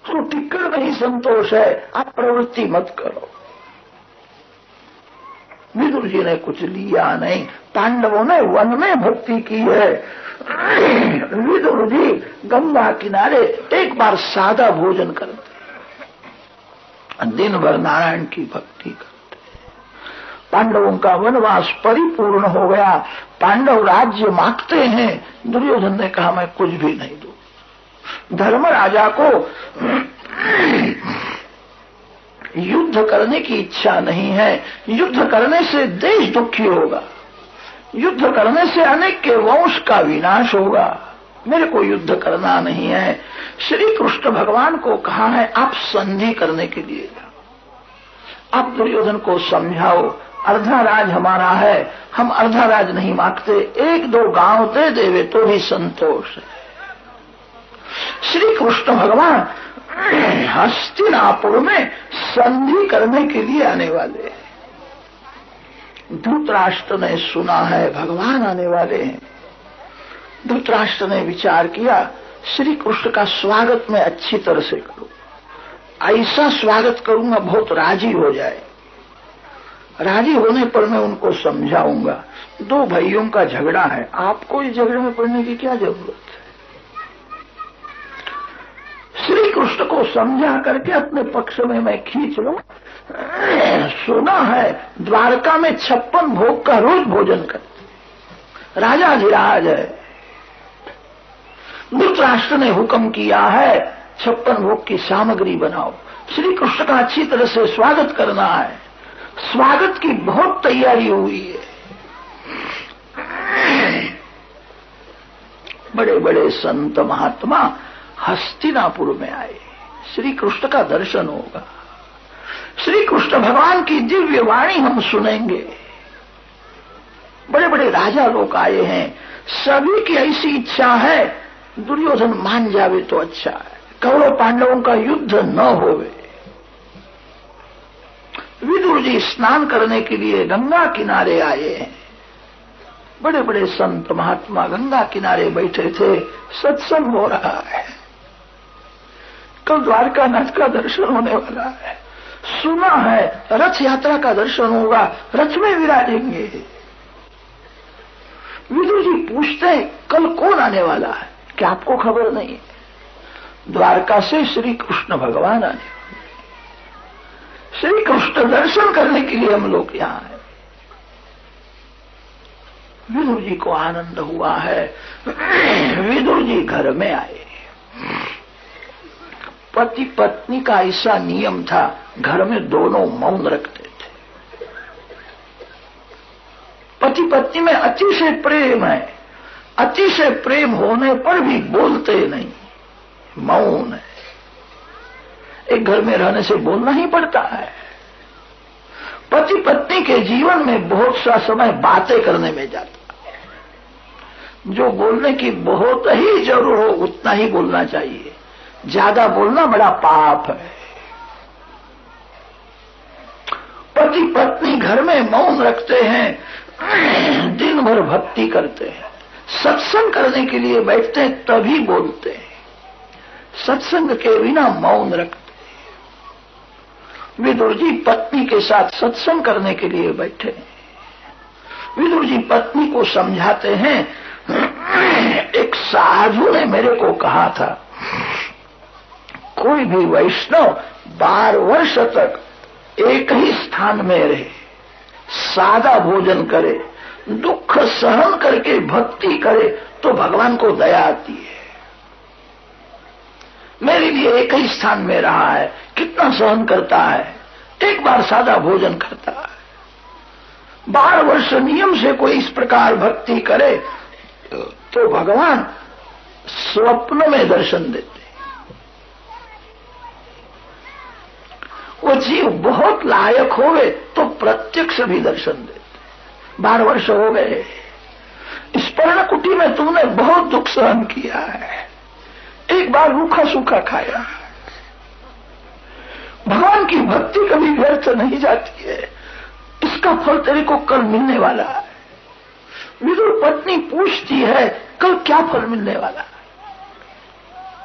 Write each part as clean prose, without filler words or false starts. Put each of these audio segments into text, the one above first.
उसको टिक्कर नहीं संतोष है, आप प्रवृत्ति मत करो। विदुर जी ने कुछ लिया नहीं, पांडवों ने वन में भक्ति की है। विदुर जी गंगा किनारे एक बार सादा भोजन करते, दिन भर नारायण की भक्ति करते। पांडवों का वनवास परिपूर्ण हो गया, पांडव राज्य मांगते हैं। दुर्योधन ने कहा मैं कुछ भी नहीं दूं। धर्मराजा को युद्ध करने की इच्छा नहीं है, युद्ध करने से देश दुखी होगा, युद्ध करने से अनेक के वंश का विनाश होगा, मेरे को युद्ध करना नहीं है। श्री कृष्ण भगवान को कहा है आप संधि करने के लिए जाओ, आप दुर्योधन को समझाओ अर्धा राज हमारा है, हम अर्धा राज नहीं मांगते, एक दो गांव दे देवे तो भी संतोष है। श्री कृष्ण भगवान हस्तिनापुर में संधि करने के लिए आने वाले हैं। धृतराष्ट्र ने सुना है भगवान आने वाले हैं। धृतराष्ट्र ने विचार किया श्री कृष्ण का स्वागत मैं अच्छी तरह से करूं, ऐसा स्वागत करूंगा बहुत राजी हो जाए, राजी होने पर मैं उनको समझाऊंगा। दो भाइयों का झगड़ा है, आपको इस झगड़े में पड़ने की क्या जरूरत है। श्री कृष्ण को समझा करके अपने पक्ष में मैं खींच लूं। सुना है द्वारका में 56 भोग का रोज भोजन करते, राजाधिराज है। धृतराष्ट्र ने हुक्म किया है 56 भोग की सामग्री बनाओ, श्री कृष्ण का अच्छी तरह से स्वागत करना है। स्वागत की बहुत तैयारी हुई है, बड़े बड़े संत महात्मा हस्तिनापुर में आए, श्री कृष्ण का दर्शन होगा, श्री कृष्ण भगवान की दिव्य वाणी हम सुनेंगे। बड़े बड़े राजा लोग आए हैं, सभी की ऐसी इच्छा है दुर्योधन मान जावे तो अच्छा है, कौरव पांडवों का युद्ध न होवे। विदुर जी स्नान करने के लिए गंगा किनारे आए हैं। बड़े बड़े संत महात्मा गंगा किनारे बैठे थे, सत्संग हो रहा है। कल द्वारका नाथ का दर्शन होने वाला है, सुना है रथ यात्रा का दर्शन होगा, रथ में विराजेंगे। विदुर जी पूछते हैं कल कौन आने वाला है, क्या आपको खबर नहीं है? द्वारका से श्री कृष्ण भगवान आने वाले, श्री कृष्ण दर्शन करने के लिए हम लोग यहां हैं। विदुर जी को आनंद हुआ है। विदुर जी घर में आए। पति पत्नी का ऐसा नियम था, घर में दोनों मौन रखते थे। पति पत्नी में अतिशय प्रेम है, अतिशय प्रेम होने पर भी बोलते नहीं, मौन है। एक घर में रहने से बोलना ही पड़ता है। पति पत्नी के जीवन में बहुत सा समय बातें करने में जाता है। जो बोलने की बहुत ही जरूर हो उतना ही बोलना चाहिए, ज्यादा बोलना बड़ा पाप है। पति पत्नी घर में मौन रखते हैं, दिन भर भक्ति करते हैं, सत्संग करने के लिए बैठते हैं तभी बोलते हैं, सत्संग के बिना मौन रखते हैं। विदुर जी पत्नी के साथ सत्संग करने के लिए बैठे हैं। विदुर जी पत्नी को समझाते हैं। एक साधु ने मेरे को कहा था कोई भी वैष्णव 12 वर्ष तक एक ही स्थान में रहे, सादा भोजन करे, दुख सहन करके भक्ति करे तो भगवान को दया आती है। मेरे लिए एक ही स्थान में रहा है, कितना सहन करता है, एक बार सादा भोजन करता है। 12 वर्ष नियम से कोई इस प्रकार भक्ति करे तो भगवान स्वप्न में दर्शन देते। वो जीव बहुत लायक होवे तो प्रत्यक्ष भी दर्शन देते। 12 वर्ष हो गए, इस पर्णकुटी में तुमने बहुत दुख सहन किया है, एक बार रूखा सूखा खाया। भगवान की भक्ति कभी व्यर्थ नहीं जाती है, इसका फल तेरे को कल मिलने वाला है। विदुर पत्नी पूछती है कल क्या फल मिलने वाला है?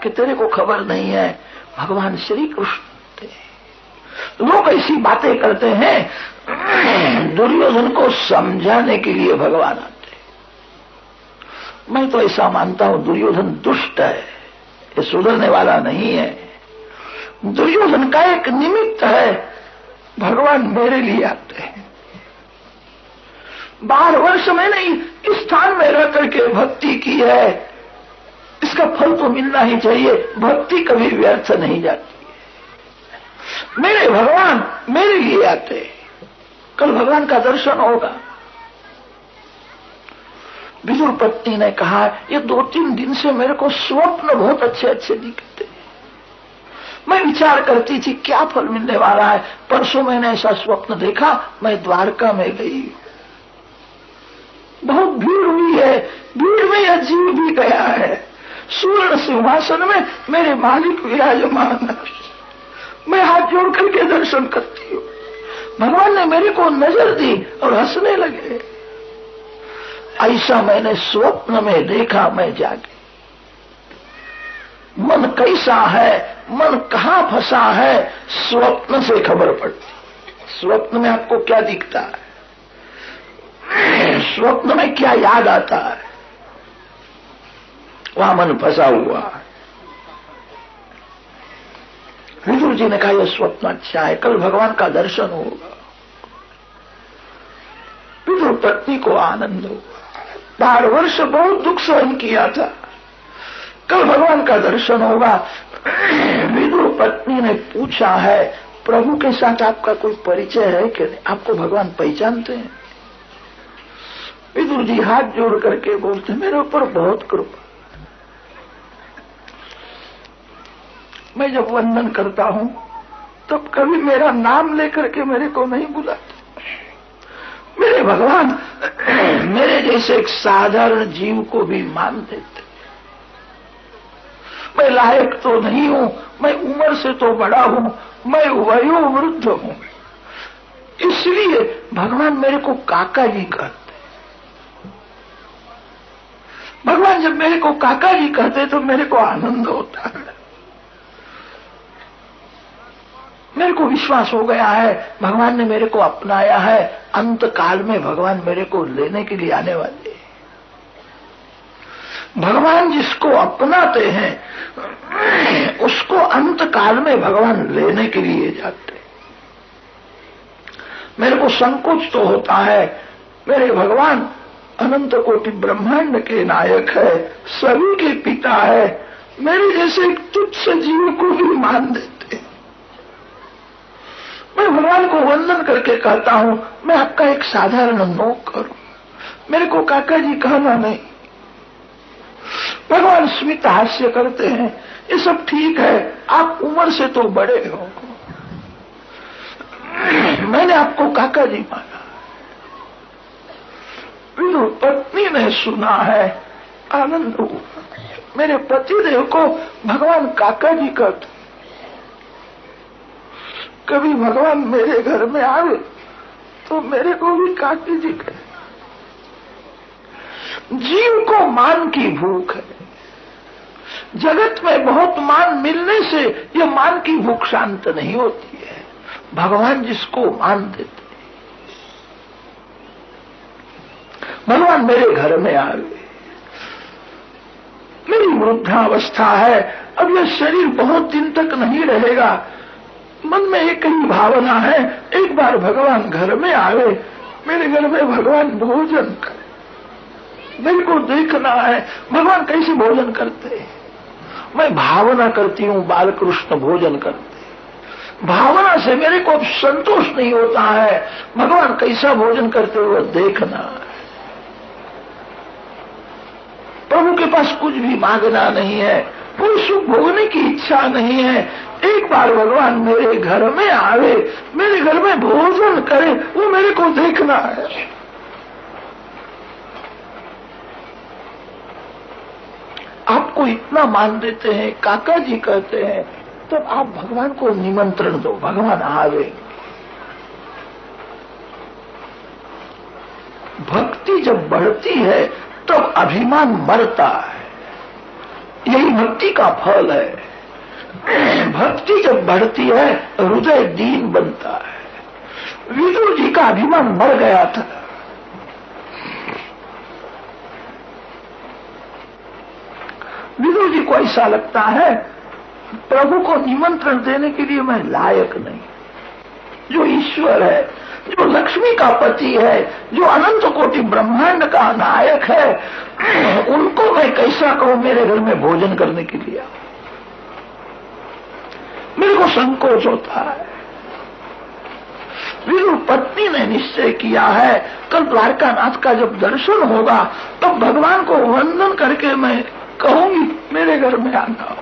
कि तेरे को खबर नहीं है, भगवान श्री कृष्ण थे। लोग ऐसी बातें करते हैं, दुर्योधन को समझाने के लिए भगवान आते। मैं तो ऐसा मानता हूं, दुर्योधन दुष्ट है, ये सुधरने वाला नहीं है। दुर्योधन का एक निमित्त है, भगवान मेरे लिए आते हैं। 12 वर्ष मैंने इस स्थान में रह करके भक्ति की है, इसका फल तो मिलना ही चाहिए। भक्ति कभी व्यर्थ नहीं जाती। मेरे भगवान मेरे लिए आते, कल भगवान का दर्शन होगा। विदुर पत्नी ने कहा, ये 2-3 दिन से मेरे को स्वप्न बहुत अच्छे अच्छे दिखते, मैं विचार करती थी क्या फल मिलने वाला है। परसों मैंने ऐसा स्वप्न देखा, मैं द्वारका में गई, बहुत भीड़ हुई है, भीड़ में यह जीव भी गया है, सुवर्ण सिंहासन में मेरे मालिक विराजमान है। मैं हाथ जोड़ करके दर्शन करती हूँ। भगवान ने मेरे को नजर दी और हंसने लगे। ऐसा मैंने स्वप्न में देखा। मैं जागी, मन कैसा है, मन कहाँ फंसा है, स्वप्न से खबर पड़ती। स्वप्न में आपको क्या दिखता है, स्वप्न में क्या याद आता है, वहां मन फंसा हुआ है। विदुर जी ने कहा, यह स्वप्न अच्छा है, कल भगवान का दर्शन होगा। विदुर पत्नी को आनंद हुआ। 12 वर्ष बहुत दुख सहन किया था, कल भगवान का दर्शन होगा। विदुर पत्नी ने पूछा है, प्रभु के साथ आपका कोई परिचय है कि नहीं, आपको भगवान पहचानते हैं? विदुर जी हाथ जोड़ करके बोलते, मेरे ऊपर बहुत कृपा। मैं जब वंदन करता हूं तब कभी मेरा नाम लेकर के मेरे को नहीं बुलाते। मेरे भगवान मेरे जैसे एक साधारण जीव को भी मान देते। मैं लायक तो नहीं हूं, मैं उम्र से तो बड़ा हूं, मैं वयोवृद्ध हूं, इसलिए भगवान मेरे को काका जी कहते। भगवान जब मेरे को काका जी कहते तो मेरे को आनंद होता है। मेरे को विश्वास हो गया है, भगवान ने मेरे को अपनाया है, अंत काल में भगवान मेरे को लेने के लिए आने वाले हैं। भगवान जिसको अपनाते हैं उसको अंत काल में भगवान लेने के लिए जाते हैं। मेरे को संकोच तो होता है, मेरे भगवान अनंत कोटि ब्रह्मांड के नायक है, सभी के पिता है, मेरे जैसे एक तुच्छ जीव को भी मान देते। मैं भगवान को वंदन करके कहता हूं, मैं आपका एक साधारण नौकर हूं, मेरे को काका जी कहना नहीं। भगवान स्मित हास्य करते हैं, ये सब ठीक है, आप उम्र से तो बड़े हो, मैंने आपको काका जी माना। विदुर पत्नी ने सुना है, आनंद हुआ। मेरे पतिदेव को भगवान काका जी कहते। कभी भगवान मेरे घर में आवे तो मेरे को भी काकी जी कहे। जीव को मान की भूख है। जगत में बहुत मान मिलने से यह मान की भूख शांत नहीं होती है। भगवान जिसको मान देते, भगवान मेरे घर में आवे। मेरी वृद्धावस्था है, अब यह शरीर बहुत दिन तक नहीं रहेगा। मन में एक ही भावना है, एक बार भगवान घर में आवे, मेरे घर में भगवान भोजन करे। मेरे को देखना है भगवान कैसे भोजन करते हैं। मैं भावना करती हूँ बाल कृष्ण भोजन करते। भावना से मेरे को अब संतोष नहीं होता है, भगवान कैसा भोजन करते हुए देखना है। प्रभु के पास कुछ भी मांगना नहीं है, कोई सुख भोगने की इच्छा नहीं है। एक बार भगवान मेरे घर में आवे, मेरे घर में भोजन करे, वो मेरे को देखना है। आपको इतना मान देते हैं, काका जी कहते हैं, तो आप भगवान को निमंत्रण दो, भगवान आवे। भक्ति जब बढ़ती है तब अभिमान मरता है। यही भक्ति का फल है। भक्ति जब बढ़ती है हृदय दीन बनता है। विदुर जी का अभिमान मर गया था। विदुर जी को ऐसा लगता है प्रभु को निमंत्रण देने के लिए मैं लायक नहीं। जो ईश्वर है, जो लक्ष्मी का पति है, जो अनंत कोटि ब्रह्मांड का नायक है, उनको मैं कैसा कहूं मेरे घर में भोजन करने के लिए? मेरे को संकोच होता है। विदुर पत्नी ने निश्चय किया है कल द्वारकानाथ का जब दर्शन होगा तब भगवान को वंदन करके मैं कहूंगी मेरे घर में आना।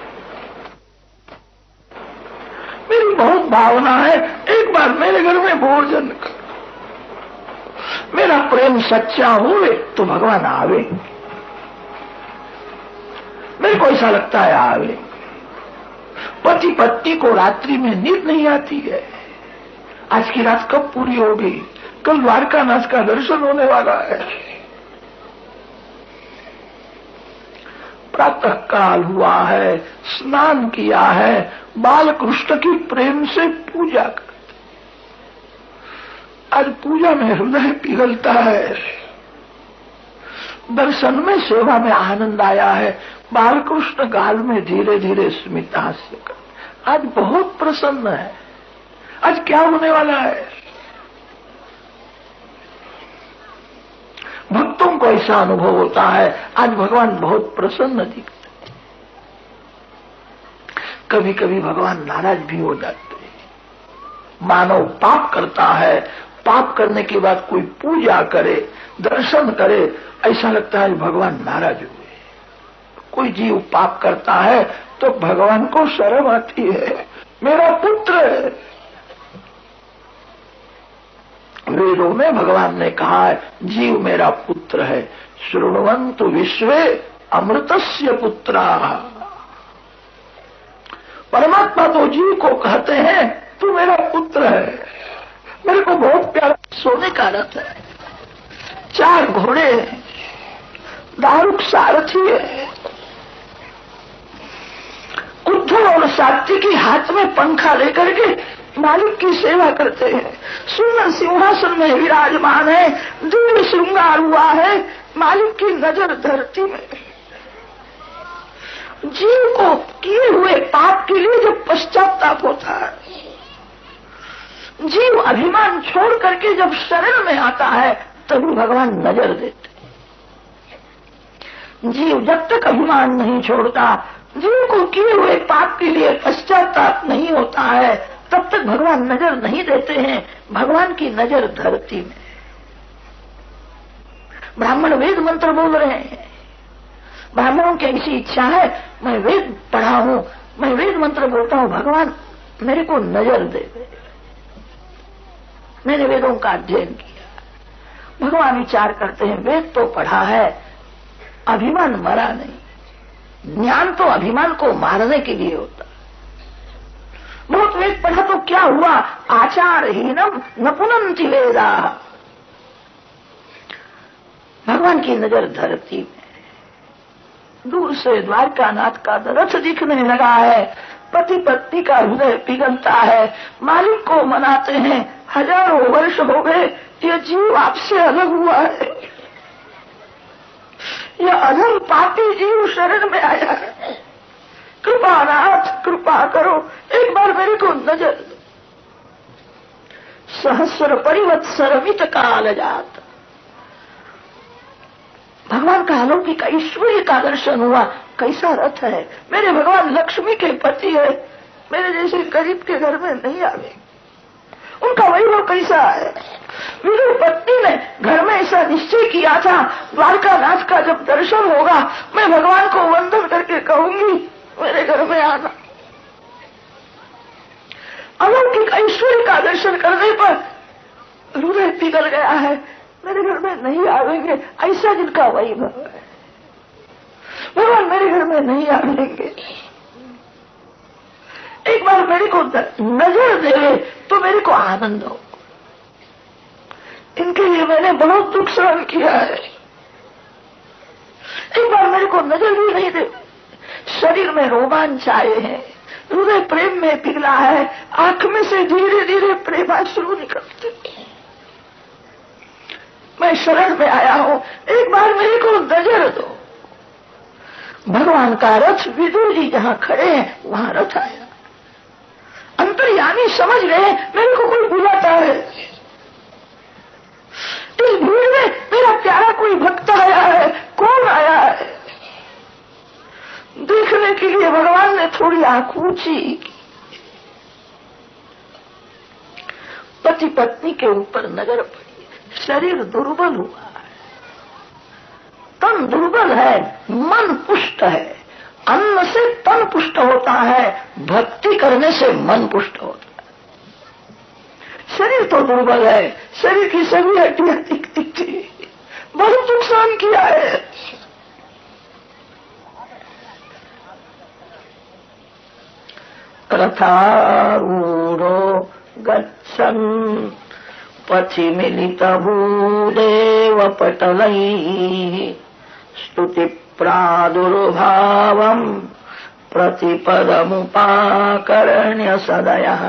मेरी बहुत भावना है एक बार मेरे घर में भोजन कर। मेरा प्रेम सच्चा हुए तो भगवान आवे। मेरे को ऐसा लगता है आवे। पति पत्नी को रात्रि में नींद नहीं आती है। आज की रात कब पूरी होगी? कल द्वारकानाथ का दर्शन होने वाला है। प्रातः काल हुआ है, स्नान किया है, बाल कृष्ण की प्रेम से पूजा करते। आज पूजा में हृदय पिघलता है। दर्शन में सेवा में आनंद आया है। बाल कृष्ण गाल में धीरे धीरे स्मित हास्य कर। आज बहुत प्रसन्न है। आज क्या होने वाला है? भक्तों को ऐसा अनुभव होता है आज भगवान बहुत प्रसन्न दिखते हैं। कभी कभी भगवान नाराज भी हो जाते हैं। मानव पाप करता है, पाप करने के बाद कोई पूजा करे, दर्शन करे, ऐसा लगता है भगवान नाराज हुए। कोई जीव पाप करता है तो भगवान को शर्म आती है। मेरा पुत्र है। वेदों में भगवान ने कहा है जीव मेरा पुत्र है। शृण्वन्तु विश्वे अमृतस्य पुत्राः। परमात्मा तो जीव को कहते हैं तू मेरा पुत्र है। मेरे को बहुत प्यारा सोने का रथ है, 4 घोड़े हैं, दारुक सारथी है। उद्धव और सात्विकी हाथ में पंखा लेकर के मालिक की सेवा करते हैं। सुंदर सिंहासन में विराजमान है, दिव्य श्रृंगार हुआ है। मालिक की नजर धरती में। जीव को किए हुए पाप के लिए जब पश्चाताप होता है, जीव अभिमान छोड़ करके जब शरण में आता है तभी भगवान नजर देते। जीव जब तक अभिमान नहीं छोड़ता, जीव को किए हुए पाप के लिए पश्चाताप नहीं होता है, तब तक भगवान नजर नहीं देते हैं। भगवान की नजर धरती में। ब्राह्मण वेद मंत्र बोल रहे हैं। ब्राह्मणों की ऐसी इच्छा है मैं वेद पढ़ा हूं, मैं वेद मंत्र बोलता हूं, भगवान मेरे को नजर दे दे। मैंने वेदों का अध्ययन किया। भगवान विचार करते हैं वेद तो पढ़ा है, अभिमान मरा नहीं। ज्ञान तो अभिमान को मारने के लिए होता। बहुत वेद पढ़ा तो क्या हुआ? आचारहीनम न पुनन्ति वेदा। भगवान की नजर धरती में। दूर से द्वारकानाथ का रथ दिखने लगा है। पति पत्नी का हृदय पिघलता है। मालिक को मनाते हैं, हजारों वर्ष हो गए यह जीव आपसे अलग हुआ है। यह अधम पापी जीव शरण में आया है। कृपानाथ कृपा करो, एक बार मेरे को नजर दो। सहस्र परिवत्सर मित काल जात। भगवान का अलौकिक ऐश्वर्य का दर्शन हुआ। कैसा रथ है! मेरे भगवान लक्ष्मी के पति है। मेरे जैसे गरीब के घर में नहीं आवे। उनका वैभव कैसा है! विदुर पत्नी ने घर में ऐसा निश्चय किया था द्वारकानाथ का जब दर्शन होगा मैं भगवान को वंदन करके कहूंगी मेरे घर में आना। अलौकिक ऐश्वर्य का दर्शन करने पर हृदय पिघल गया है। मेरे घर में नहीं आवेंगे, ऐसा जिनका वैभव है। भगवान मेरे घर में नहीं आवेंगे। एक बार मेरे को नजर देवे तो मेरे को आनंद हो। इनके लिए मैंने बहुत दुख सहन किया है। एक बार मेरे को नजर भी नहीं दे, शरीर में रोमांच आए हैं, हृदय प्रेम में पिघला है, आंख में से धीरे धीरे प्रेमाश्रु निकलते। मैं शरण में आया हूं, एक बार मेरे को नजर दो। भगवान का रथ, विदुर जी जहां खड़े हैं वहां रथ आया। अंतर्यामी समझ रहे मेरे को कोई बुलाता है। इस भीड़ में मेरा प्यारा कोई भक्त आया है, कौन आया है? देखने के लिए भगवान ने थोड़ी आंख ऊंची की। पति पत्नी के ऊपर नजर पड़ी, शरीर दुर्बल हुआ है, तन दुर्बल है, मन पुष्ट है। अन्न से तन पुष्ट होता है, भक्ति करने से मन पुष्ट होता है। शरीर तो दुर्बल है, शरीर की सभी हड्डियां दिखती थी, बहुत नुकसान किया है। रथारूढ़ो गच्छन् पथि मिलित भूदेव पटलैः स्तुति प्रादुर्भावम् प्रतिपदमुपाकर्ण्य सदयः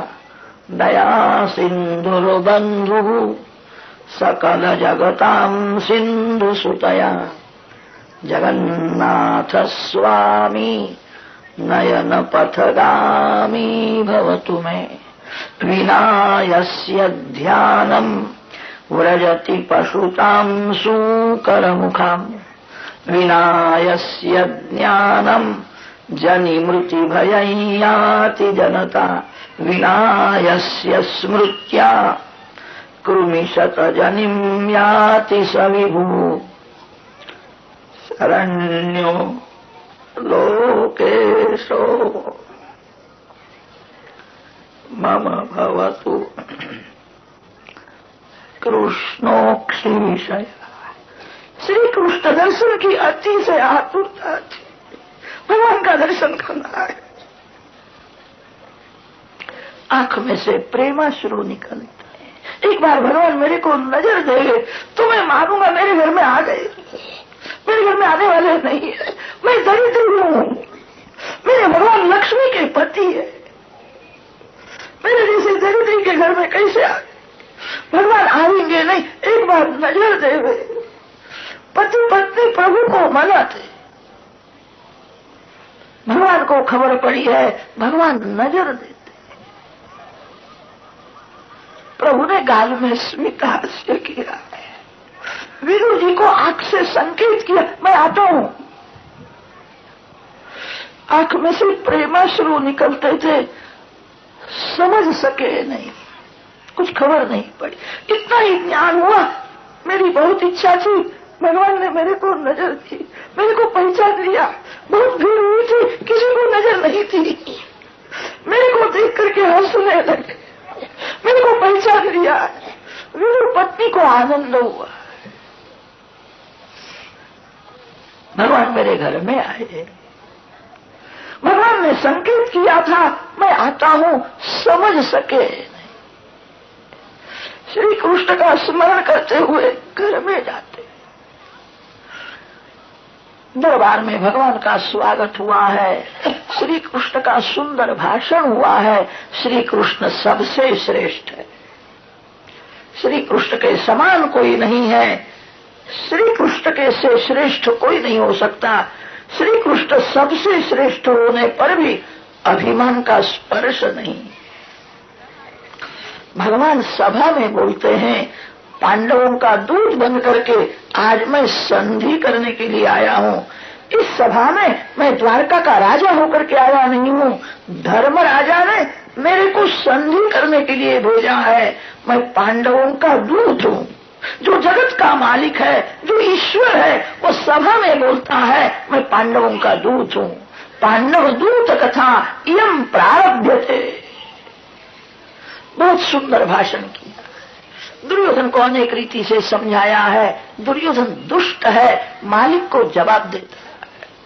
दया सिन्धुर्बन्धुः सकल जगतां सिन्धुसुतया जगन्नाथ स्वामी नयन पथगामी भवतु मे विनायस्य ध्यानम् व्रजति पशुतां सूकरमुखाम् विनायस्य ज्ञानम् जनिमृतिभयं याति जनता विनायस्य स्मृत्या कृमिशतजनिं याति स विभुः शरण्यो लोकेशो मम भवतु कृष्णोक्षिविषय। श्री कृष्ण दर्शन की अति से आतुरता थी, भगवान का दर्शन करना है। आंख में से प्रेमाश्रु निकलता है। एक बार भगवान मेरे को नजर देंगे तो मैं मानूंगा मेरे घर में आ गए। मेरे घर में आने वाले नहीं है, मैं दरिद्र हूं। मेरे भगवान लक्ष्मी के पति है, मेरे जैसे दरिद्री के घर में कैसे आ? भगवान आएंगे नहीं, एक बार नजर देवे। पति पत्नी प्रभु को मनाते, भगवान को खबर पड़ी है, भगवान नजर देते। प्रभु ने गाल में स्मित हास्य किया, विदुर जी को आंख से संकेत किया मैं आता हूं। आंख में से प्रेमाश्रु निकलते थे, समझ सके नहीं, कुछ खबर नहीं पड़ी। इतना ही ज्ञान हुआ, मेरी बहुत इच्छा थी, भगवान ने मेरे को नजर दी, मेरे को पहचान लिया। बहुत भीड़ हुई थी, किसी को नजर नहीं थी, मेरे को देख करके हंसने लगे, मेरे को पहचान लिया। विदुर पत्नी को आनंद हुआ, भगवान मेरे घर में आए। भगवान ने संकेत किया था मैं आता हूं, समझ सके नहीं। श्री कृष्ण का स्मरण करते हुए घर में जाते। दरबार में भगवान का स्वागत हुआ है, श्री कृष्ण का सुंदर भाषण हुआ है। श्री कृष्ण सबसे श्रेष्ठ है, श्री कृष्ण के समान कोई नहीं है, श्री कृष्ण के से श्रेष्ठ कोई नहीं हो सकता। श्री कृष्ण सबसे श्रेष्ठ होने पर भी अभिमान का स्पर्श नहीं। भगवान सभा में बोलते हैं, पांडवों का दूत बन करके आज मैं संधि करने के लिए आया हूं। इस सभा में मैं द्वारका का राजा होकर के आया नहीं हूं, धर्मराजा ने मेरे को संधि करने के लिए भेजा है। मैं पांडवों का दूत हूं। जो जगत का मालिक है, जो ईश्वर है, वो सभा में बोलता है मैं पांडवों का दूत हूं। पांडव दूत कथा इयं प्रारभ्यते। बहुत सुंदर भाषण किया। दुर्योधन को अनेक रीति से समझाया है। दुर्योधन दुष्ट है, मालिक को जवाब देता है,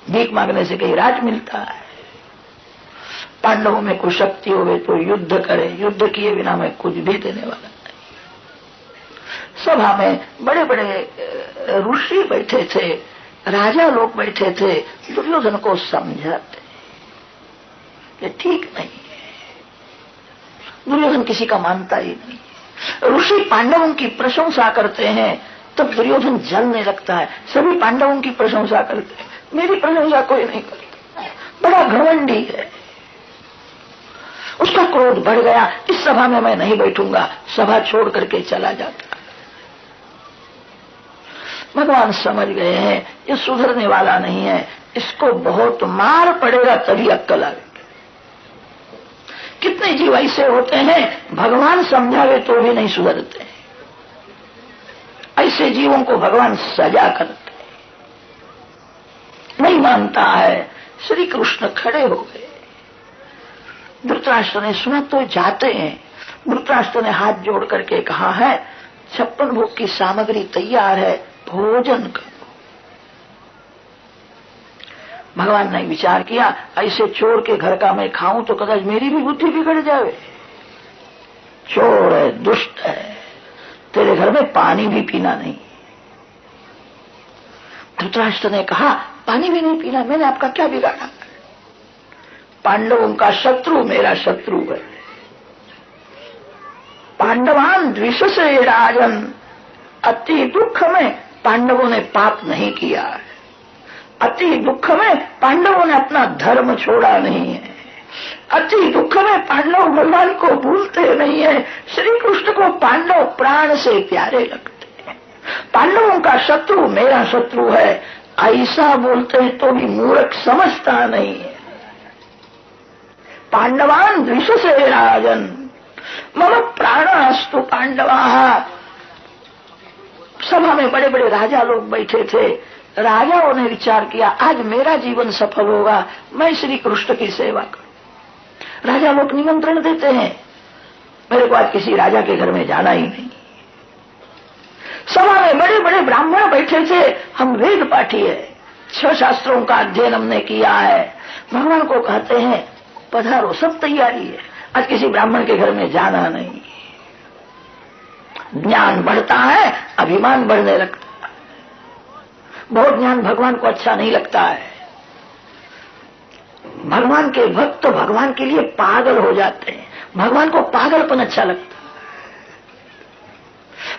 भीख मांगने से कहीं राज मिलता है। पांडवों में कोई शक्ति होवे तो युद्ध करे, युद्ध किए बिना मैं कुछ भी देने वाला नहीं। सभा में बड़े बड़े ऋषि बैठे थे, राजा लोग बैठे थे, दुर्योधन को समझाते ये ठीक नहीं है। दुर्योधन किसी का मानता ही नहीं। ऋषि पांडवों की प्रशंसा करते हैं तब दुर्योधन जलने लगता है। सभी पांडवों की प्रशंसा करते हैं, मेरी प्रशंसा कोई नहीं करता। बड़ा घमंडी है। उसका क्रोध बढ़ गया, इस सभा में मैं नहीं बैठूंगा, सभा छोड़ करके चला जाता। भगवान समझ गए हैं ये सुधरने वाला नहीं है, इसको बहुत मार पड़ेगा तभी अक्कल आएगी। कितने जीव ऐसे होते हैं भगवान समझावे तो भी नहीं सुधरते। ऐसे जीवों को भगवान सजा करते, नहीं मानता है। श्री कृष्ण खड़े हो गए। धृतराष्ट्र ने सुना तो जाते हैं। धृतराष्ट्र ने हाथ जोड़ करके कहा है 56 भोग की सामग्री तैयार है, भोजन करो। भगवान ने विचार किया ऐसे चोर के घर का मैं खाऊं तो कदाच मेरी भी बुद्धि बिगड़ जावे। चोर है, दुष्ट है, तेरे घर में पानी भी पीना नहीं। धृतराष्ट्र ने कहा पानी भी नहीं पीना, मैंने आपका क्या बिगाड़ा? पांडवों का शत्रु मेरा शत्रु है। पांडवान द्विषसे राजन, अति दुख में पांडवों ने पाप नहीं किया है। अति दुख में पांडवों ने अपना धर्म छोड़ा नहीं है। अति दुख में पांडव भगवान को भूलते नहीं है। श्री कृष्ण को पांडव प्राण से प्यारे लगते हैं। पांडवों का शत्रु मेरा शत्रु है, ऐसा बोलते हैं तो भी मूर्ख समझता नहीं है। पांडवान द्विषसे राजन, मम प्राणास्तु पांडवाः। सभा में बड़े बड़े राजा लोग बैठे थे। राजाओं ने विचार किया आज मेरा जीवन सफल होगा, मैं श्री कृष्ण की सेवा करूं। राजा लोग निमंत्रण देते हैं, मेरे को आज किसी राजा के घर में जाना ही नहीं। सभा में बड़े बड़े ब्राह्मण बैठे थे, हम वेद पाठी है, 6 शास्त्रों का अध्ययन हमने किया है। भगवान को कहते हैं पधारो, सब तैयारी है, आज किसी ब्राह्मण के घर में जाना नहीं। ज्ञान बढ़ता है, अभिमान बढ़ने लगता है। बहुत ज्ञान भगवान को अच्छा नहीं लगता है। भगवान के भक्त तो भगवान के लिए पागल हो जाते हैं। भगवान को पागलपन अच्छा लगता है।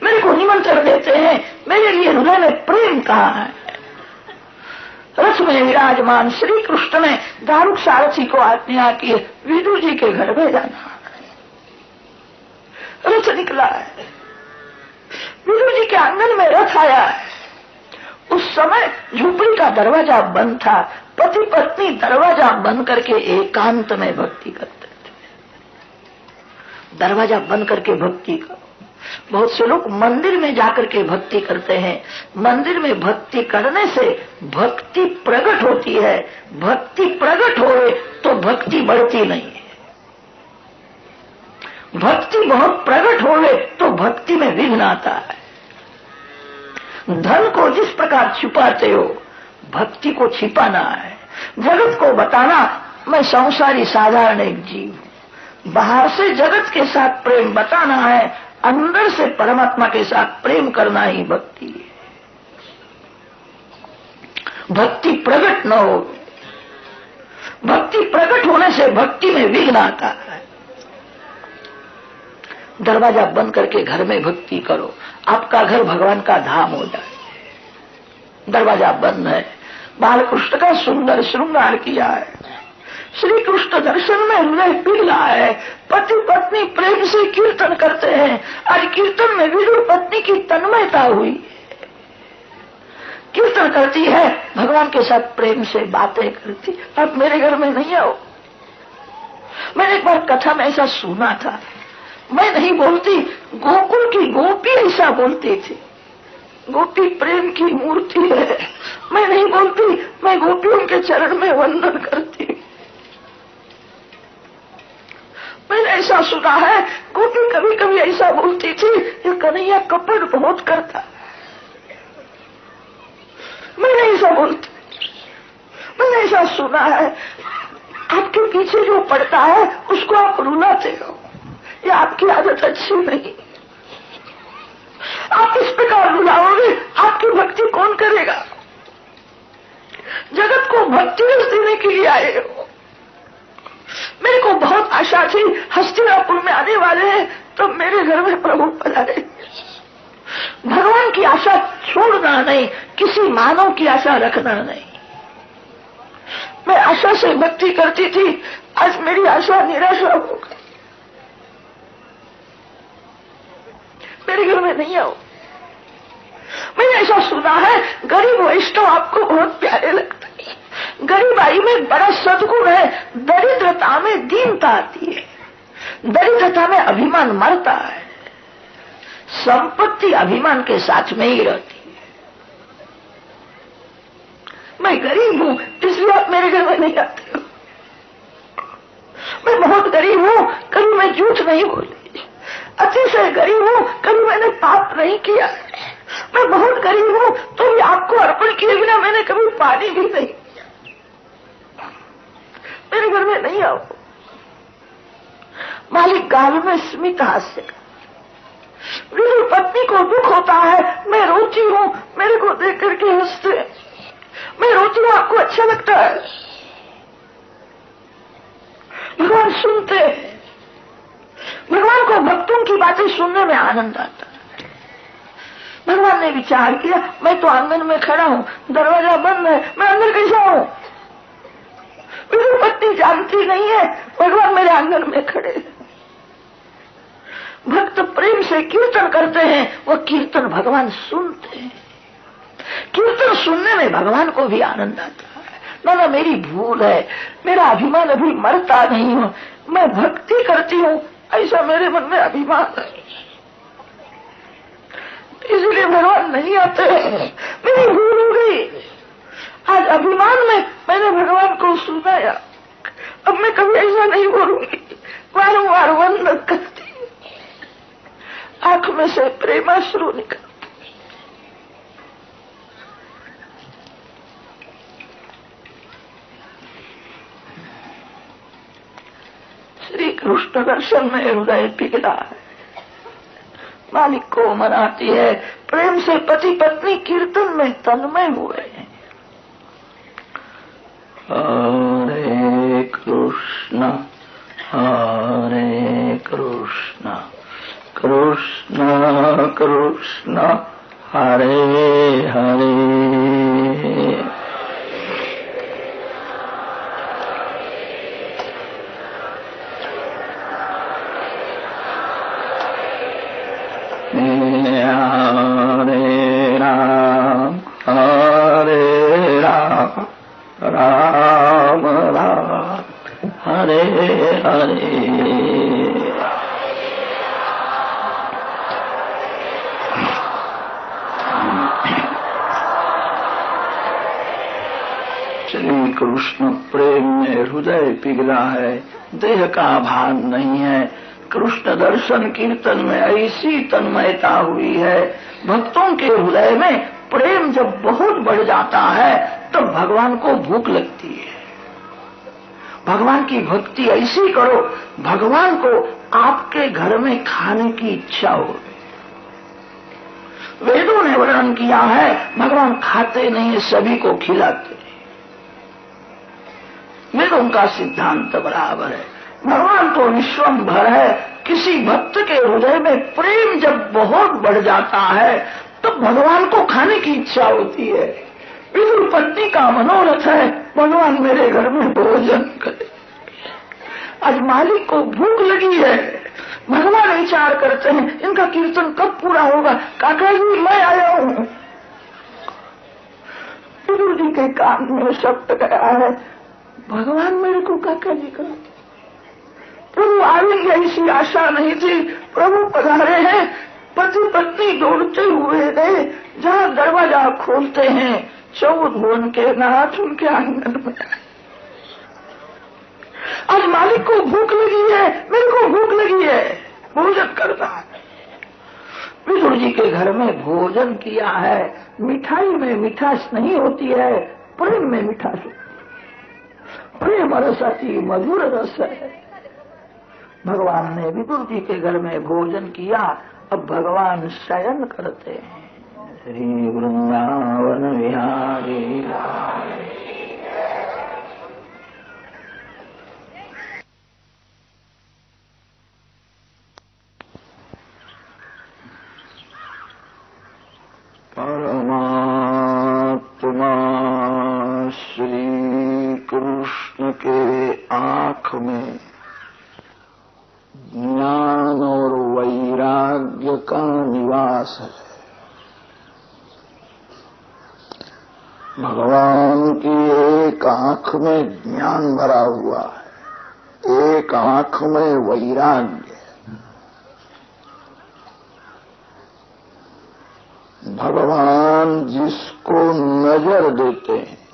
मेरे को निमंत्रण देते हैं, मेरे लिए हृदय में प्रेम कहाँ है? रथ में विराजमान श्री कृष्ण ने दारुक सारथी को आज्ञा की विदुर जी के घर में जाना। रथ निकला है, विदुर जी के आंगन में रथ आया है। उस समय झोपड़ी का दरवाजा बंद था। पति पत्नी दरवाजा बंद करके एकांत में भक्ति करते थे। दरवाजा बंद करके भक्ति करो। बहुत से लोग मंदिर में जाकर के भक्ति करते हैं। मंदिर में भक्ति करने से भक्ति प्रकट होती है। भक्ति प्रकट होए तो भक्ति बढ़ती नहीं है। भक्ति बहुत प्रकट होए तो भक्ति में विघ्न आता है। धन को जिस प्रकार छुपाते हो, भक्ति को छिपाना है। जगत को बताना मैं संसारी साधारण एक जीव हूं। बाहर से जगत के साथ प्रेम बताना है, अंदर से परमात्मा के साथ प्रेम करना ही भक्ति है। भक्ति प्रकट न हो, भक्ति प्रकट होने से भक्ति में विघ्न आता है। दरवाजा बंद करके घर में भक्ति करो, आपका घर भगवान का धाम हो जाए। दरवाजा बंद है, बालकृष्ण का सुंदर श्रृंगार किया है। श्री कृष्ण दर्शन में हृदय पिघला है। पति पत्नी प्रेम से कीर्तन करते हैं। आज कीर्तन में विदुर पत्नी की तन्मयता हुई। कीर्तन करती है, भगवान के साथ प्रेम से बातें करती। अब मेरे घर में नहीं आओ। मैंने एक बार कथा में ऐसा सुना था, मैं नहीं बोलती, गोकुल की गोपी ऐसा बोलती थी। गोपी प्रेम की मूर्ति है, मैं नहीं बोलती, मैं गोपियों के चरण में वंदन करती। मैंने ऐसा सुना है, गोपी कभी कभी ऐसा बोलती थी, ये कन्हैया कपट बहुत करता। मैंने ऐसा बोलती, मैंने ऐसा सुना है, आपके पीछे जो पड़ता है उसको आप रुलाते हो, ये आपकी आदत अच्छी नहीं। आप इस प्रकार रुलाओगे, आपकी भक्ति कौन करेगा? जगत को भक्ति रस देने के लिए आए हो। मेरे को बहुत आशा थी हस्तिनापुर में आने वाले हैं तो मेरे घर में प्रभु पधारे। भगवान की आशा छोड़ना नहीं, किसी मानव की आशा रखना नहीं। मैं आशा से भक्ति करती थी, आज मेरी आशा निराशा हो गई। मेरे घर में नहीं आओ। मैंने ऐसा सुना है गरीब वैष्णव आपको बहुत प्यारे लगते हैं। गरीबाई में बड़ा सद्गुण है, दरिद्रता में दीनता आती है, दरिद्रता में अभिमान मरता है, संपत्ति अभिमान के साथ में ही रहती है। मैं गरीब हूं इसलिए आप मेरे घर में नहीं आते हो। मैं बहुत गरीब हूं, कभी मैं झूठ नहीं बोली, अतिशय गरीब हूं, कभी मैंने पाप नहीं किया। मैं बहुत गरीब हूं तो भी आपको अर्पण किए बिना मैंने कभी पानी भी नहीं किया। मेरे घर में नहीं आओ। मालिक गाल में स्मित हास्य का। मेरी पत्नी को दुख होता है, मैं रोती हूं, मेरे को देख करके हंसते। मैं रोती हूं, आपको अच्छा लगता है। भगवान सुनते हैं। भगवान को भक्तों की बातें सुनने में आनंद आता है। भगवान ने विचार किया मैं तो आंगन में खड़ा हूं, दरवाजा बंद है, मैं अंदर कैसे आऊं? मेरी पत्नी जानती नहीं है भगवान मेरे आंगन में खड़े। भक्त प्रेम से कीर्तन करते हैं, वो कीर्तन भगवान सुनते हैं। कीर्तन सुनने में भगवान को भी आनंद आता है। ना मेरी भूल है, मेरा अभिमान अभी मरता नहीं हूं, मैं भक्ति करती हूं, ऐसा मेरे मन में अभिमान है, इसलिए भगवान नहीं आते हैं। मेरी भूल हो गई। आज अभिमान में मैंने भगवान को सुनाया, अब मैं कभी ऐसा नहीं बोलूंगी। वारंवार वंदन करती, आंख में से प्रेमाश्रु निकल। श्री कृष्ण दर्शन में हृदय पिघला है। मालिक को मनाती है, प्रेम से पति पत्नी कीर्तन में तन्मय हुए हैं। हरे कृष्ण कृष्ण कृष्ण हरे हरे, राम राम हरे हरे। श्री कृष्ण प्रेम में हृदय पिघला है, देह का भान नहीं है। कृष्ण दर्शन कीर्तन में ऐसी तन्मयता हुई है। भक्तों के हृदय में प्रेम जब बहुत बढ़ जाता है तब भगवान को भूख लगती है। भगवान की भक्ति ऐसी करो, भगवान को आपके घर में खाने की इच्छा हो। वेदों ने वर्णन किया है भगवान खाते नहीं, सभी को खिलाते। वेदों का सिद्धांत बराबर है। भगवान तो विश्वंभर है। किसी भक्त के हृदय में प्रेम जब बहुत बढ़ जाता है तो भगवान को खाने की इच्छा होती है। विदुर पत्नी का मनोरथ है भगवान मेरे घर में भोजन करे। आज मालिक को भूख लगी है, भगवान विचार करते हैं इनका कीर्तन कब पूरा होगा। काका जी मैं आया हूं। विदुर जी के कान में शब्द गया है, भगवान मेरे को काका जी का। प्रभु आएंगे ऐसी आशा नहीं थी, प्रभु पधारे हैं। पति पत्नी दौड़ते हुए गए, जहां दरवाजा खोलते हैं 14 भुवन के नाथ उनके आंगन में। आज मालिक को भूख लगी है, मेरे को भूख लगी है, भोजन करना है। विदुर जी के घर में भोजन किया है। मिठाई में मिठास नहीं होती है, प्रेम में मिठास होती है। प्रेम रस अति मधुर रस है। भगवान ने विदुर जी के घर में भोजन किया, अब भगवान शयन करते हैं। श्री वृंदावन विहारी। कृष्ण के आंख में ज्ञान और वैराग्य का निवास है। भगवान की एक आंख में ज्ञान भरा हुआ है, एक आंख में वैराग्य। भगवान जिसको नजर देते हैं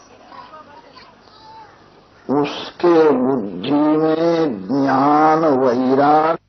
उसके बुद्धि में ज्ञान वैराग्य